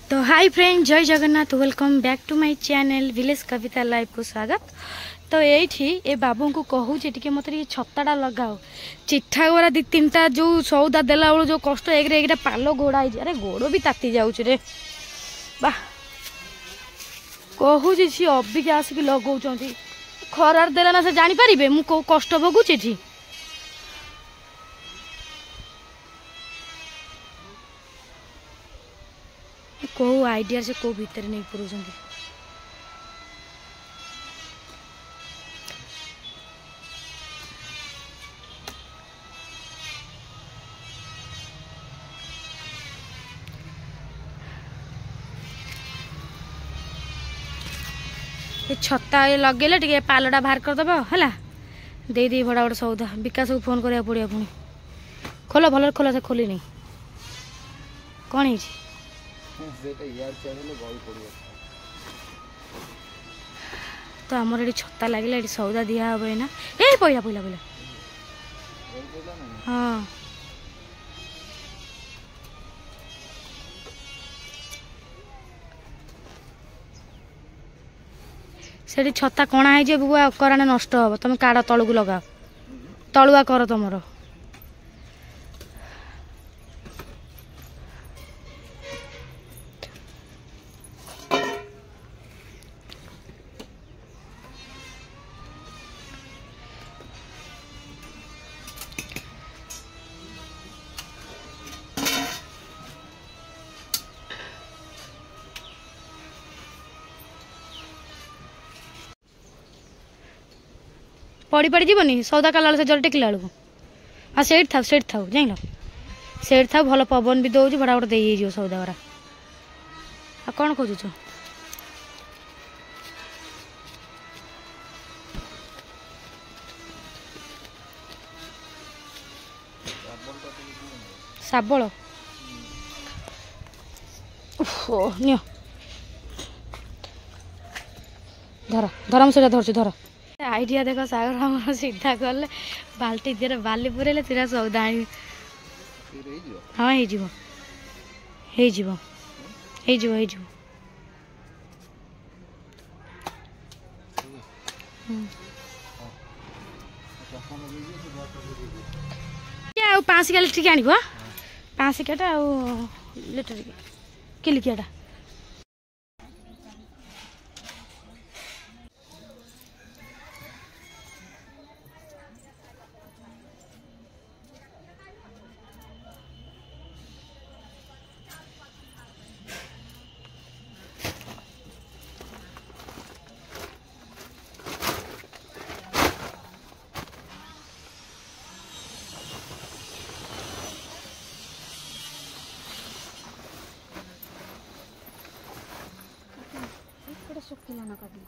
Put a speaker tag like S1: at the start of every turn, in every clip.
S1: तो hi friend, जय Jagannath, welcome back to my channel village Kavita live को स्वागत। तो ये बाबू को कहूँ टे मत छताटा लगाओ, चिठा गोरा दी तीनटा जो सौदा देला बेलू जो कष्ट एक पाल घोड़ा अरे गोड़ भी ताती जाऊँ रे बा कहूँ सी अबिका आसिक लगाऊँ खरार देला ना से जानीपारे मु कौ कष्ट भोगुची कौ आइडिया से कौ भीतर नहीं पुरुष छता लगे टे पालटा बाहर करदे है दे दे भड़ा गोटे सौदा विकास को फोन करा पड़ा पुणी खोल भल खोल से खोली नहीं कौन है तो आमर ये छता लगे ये सौदा दिया हम ना ए पैला पैला पैला हाँ से छता कणा है बुआ कराने नष्ट हम तुम काड़ तलू लगाओ तलुआ कर तुमर पड़ी पड़ी जीवनी सौदा कला से जल टेकिला बेलू हाँ सेठ थाऊ जान सेठ थाऊ भल पवन भी दौर भड़ा गोटे दे सौदा गुरा आ कौन खोजुच शाबल नियो धर धर मुझे धरछु धर आइडिया देख सागर हम सीधा गले बाल्टी दिए बाली पुरेले तेरा सौदा आनी हाँ हो 5 किलो ठीक आनी 5 किलोटा लिटर किलिकियाटा सुखिला न कभी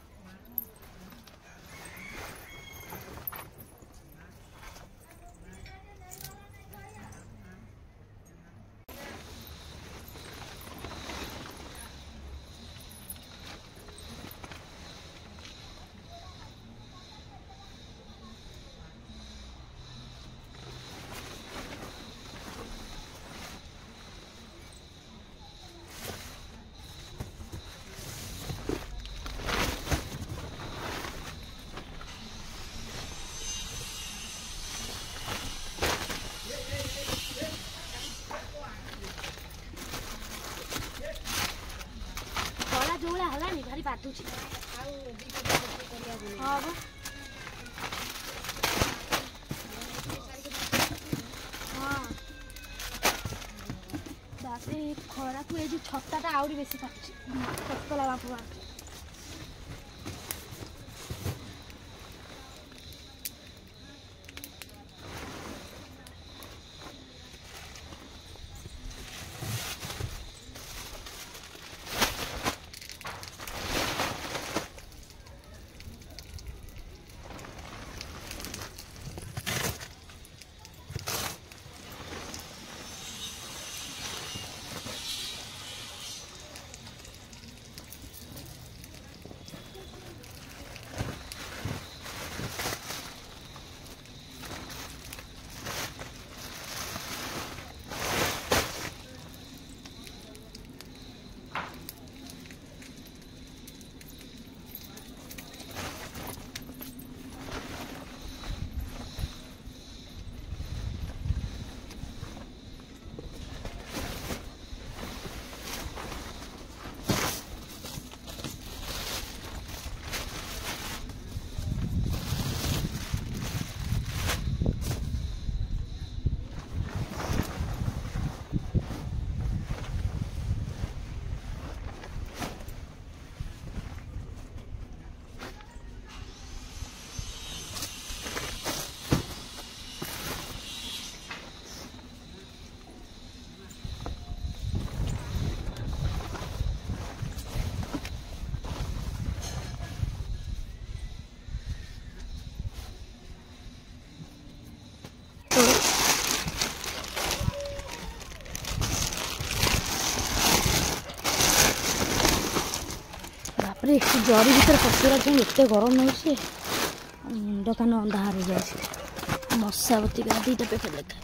S1: भारी बाधुची हाँ खरा को ये छत्ता आउरी बेसी काटुची ततला बापू बापरे जरी भर पशुरा जो एत गरम हो मुंड कान अंधार हो जाए मशा बतिका 2टा पैकेट लेखा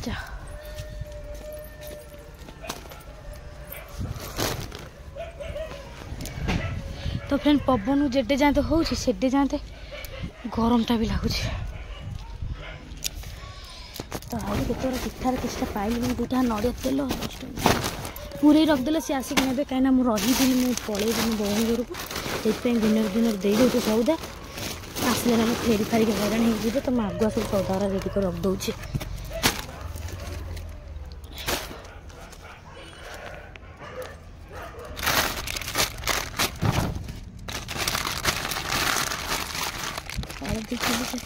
S1: जा तो फ्रेंड पवन जेडे जाते हो सेडे जाते गरमटा भी लगुच तो आज केत पिठार किसी पाइली 2टा नड़िया तेल पूरे रखिदे सी आसिक ने कहीं मुझे रही पलैबी बहन घर को से दिन दिन दे दे सौदा आसले ना फेरी फारिक हैरान हो तो आगुआ सब सौदा रेडी कर रखिदे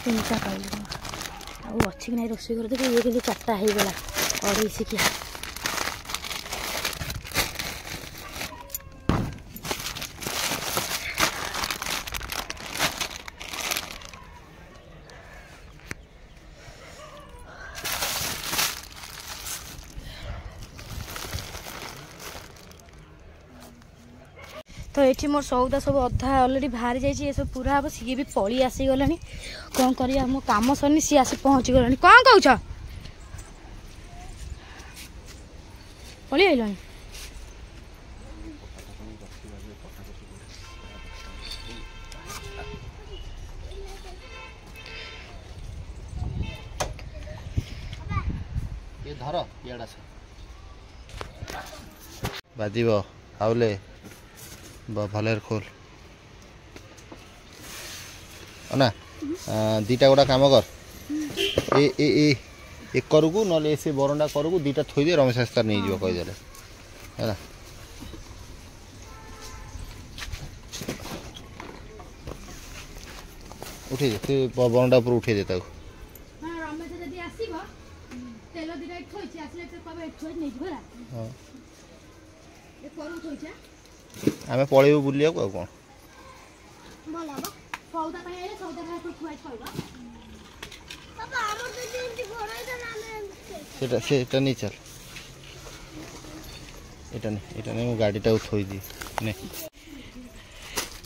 S1: तीनटा पाइल अच्छी कि ना रोषे कर ये कि 4टा हो गला 2.5 किया तो ये मोर सौदा सब अधा अलरेडी बाहरी जाइए सब पूरा हम सी भी पलि आसीगला कौन कर मो कम सरनी सी आसी पहुँची गला कौन कौच पलि आइल
S2: बाजिब आउले भले खोल ना 2टा गोटा काम कर ए करू ना से बरंडा करू 2टा थोई दे रमेश आस्तार नहीं जीव कहीदे है उठे दे से बरंडा पर उठे दे आम पलैबू बुलिया को कौन सेटा नहीं चल एटा नहीं मो गाड़ी टा थोई दी नहीं।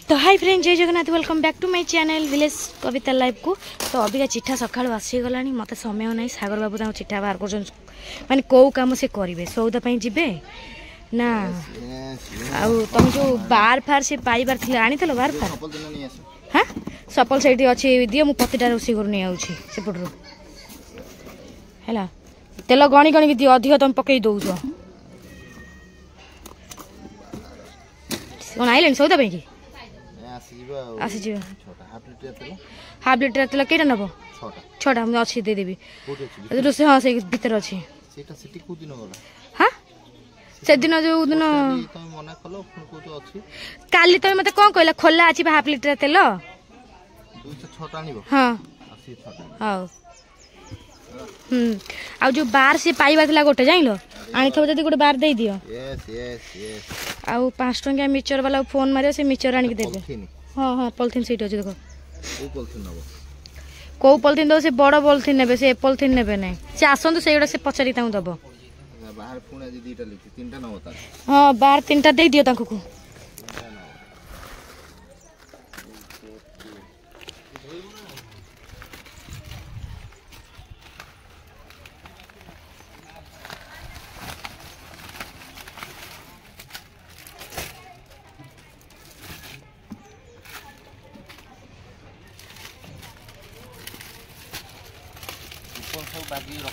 S1: तो हाय फ्रेंड जय Jagannath welcome back to my channel village Kavita live को। तो अबिका चिठा सकाळु आसीगला मत समय ना सागर बाबू तक चिठा बाहर कर माने कौ काम से करेंगे सौदा जीवे ना तुम जो बार फार से पाइबार थी आनी बार फार हाँ सपल से अच्छी दियो मु पतिटा रोषे कर नहीं आउपटू है तेल गणी गणी दियो अधिक तुम पकई दौच कौन आइले सौदा कि आसी हाफ लिटर तेल कईटा नब 6टा मुझे अच्छी देदेवी रोषे हाँ से भर अच्छी हाँ से दिन जो दिन काली तुम मत कौन कहला खोला अच्छी हाफ लिटर तेल हाँ हाँ आ जो बार से पाइबा था गोटे जान आनी थो जब गोटे बार दे दियो आउ 5 टंकिया मिचर वाला फोन मारे से मिचर आनिक देबे हाँ हाँ पॉलिथिन सीट अच्छे देख कौ पॉलिथिन दो से बड़ पॉलिथिन नेबे से पॉलिथिन नेबे नहीं से आसतु से से पचारि दब हाँ बार 3टा दे दियो तांको को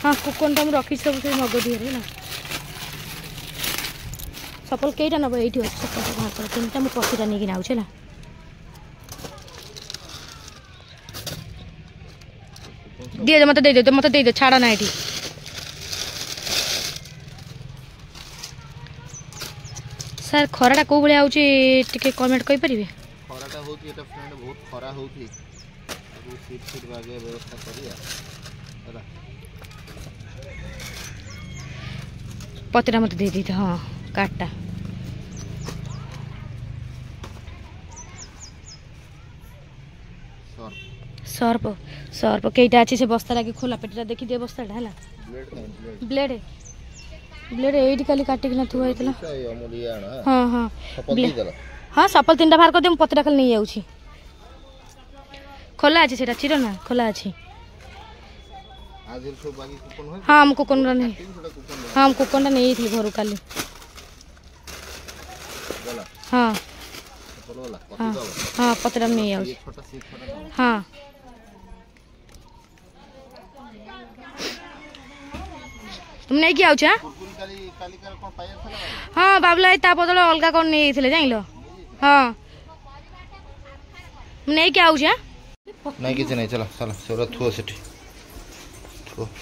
S1: हाँ कुकन तो रखी सब से नगदी है ना सपल कईटा नब ये सपल 3टा मुझे पशुटा नहीं नाऊे ना दिए मत दे दे छाड़ ना ये सर खराटा कौ भाई आटे कमेंट कहींपारे
S2: खराटा बहुत खरा होती व्यवस्था करिया
S1: पतरा मत दे दी हाँ काटटा सर्फ सर्फ केटा अच्छी से बस्ता लगे खोला पेटा देखी दे बस्ता है ब्लेड ब्लेड एडी खाली काटिक ना थुआ होइतला हां हां हां सपल तीनटा बाहर कर दे पतरा खाली नहीं जाउछी खोला अछि सेटा चिरो ना खोला अछि हाँ हम कुकन नहीं हाँ हम कुकन नहीं थी घर काली हाँ हाँ हाँ पतरा नहीं आउछ हाँ तुम नहीं किया आउछ हाँ बाबला ता बदल अलगा कौन नहीं थे जाइल हाँ नहीं क्या आउछ
S2: नहीं किसी नहीं चला चला सेरा थुआ सेठी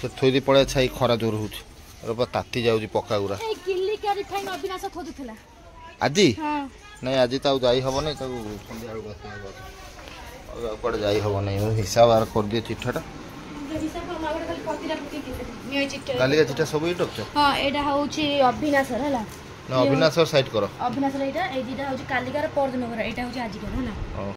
S2: से थोड़ी पड़े छाई खरा जोर होछ रबा ताती जाउची पक्का गुरा
S1: ए किल्ली का रिफाइन अविनाश खोदुथला
S2: आजी
S1: हां
S2: नहीं आजी ताऊ जाई हबो नहीं ताऊ संध्या आउ बस और पड़ जाई हबो नहीं हिसाब आर कर दिए चिट्ठाटा
S1: हिसाब कर मागड़ खाली पतिरा पके निय चिट्ठा
S2: काली का चिट्ठा सब ही टकछ
S1: हां एडा होउची अविनाश हला
S2: ना अविनाश साइड करो
S1: अविनाश एटा ए दिटा होउची कालिकार परदिन कर एटा होउची आजी कर हला